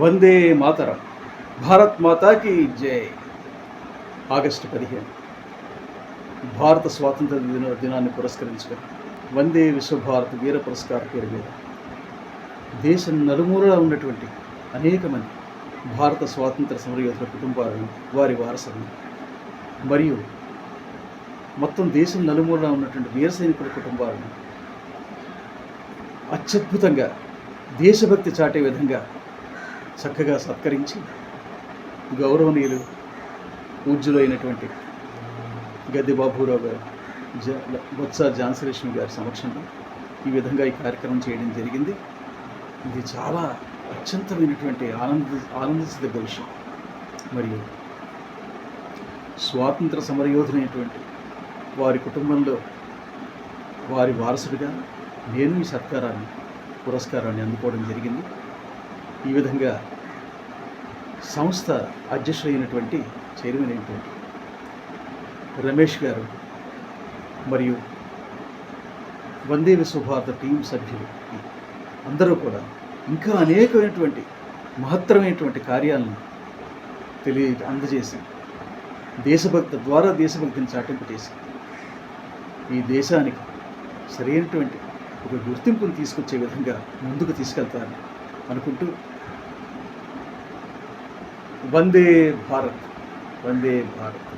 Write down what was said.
వందే మాతరం. భారత్ మాతాకి జై. ఆగస్టు 15 భారత స్వాతంత్ర దినాన్ని పురస్కరించుకొని వందే విశ్వభారత్ వీర పురస్కార పేరు మీద దేశం నలుమూలలా ఉన్నటువంటి అనేక మంది భారత స్వాతంత్ర సమరయోధుల కుటుంబాలను, వారి వారసులను, మరియు మొత్తం దేశం నలుమూలలా ఉన్నటువంటి వీర సైనికుల కుటుంబాలను అత్యద్భుతంగా దేశభక్తి చాటే విధంగా చక్కగా సత్కరించి గౌరవనీయులు పూజ్యులైనటువంటి గద్దె బాబురావు గారు, బొత్స ఝాన్సీ లక్ష్మి గారి సమక్షంలో ఈ విధంగా ఈ కార్యక్రమం చేయడం జరిగింది. ఇది చాలా అత్యంతమైనటువంటి ఆనందించదగ్గ విషయం. మరియు స్వాతంత్ర సమరయోధులైనటువంటి వారి కుటుంబంలో వారి వారసుడిగా నేను ఈ పురస్కారాన్ని అందుకోవడం జరిగింది. ఈ విధంగా సంస్థ అధ్యక్షుడైనటువంటి చైర్మన్ అయినటువంటి రమేష్ గారు మరియు వందే విశ్వభారత టీం సభ్యులు అందరూ కూడా ఇంకా అనేకమైనటువంటి మహత్తరమైనటువంటి కార్యాలను అందజేసి దేశభక్తిని చాటింపు చేసి ఈ దేశానికి సరైనటువంటి ఒక గుర్తింపును తీసుకొచ్చే విధంగా ముందుకు తీసుకెళ్తారని అనుకుంటూ వందే భారత్, వందే భారత్.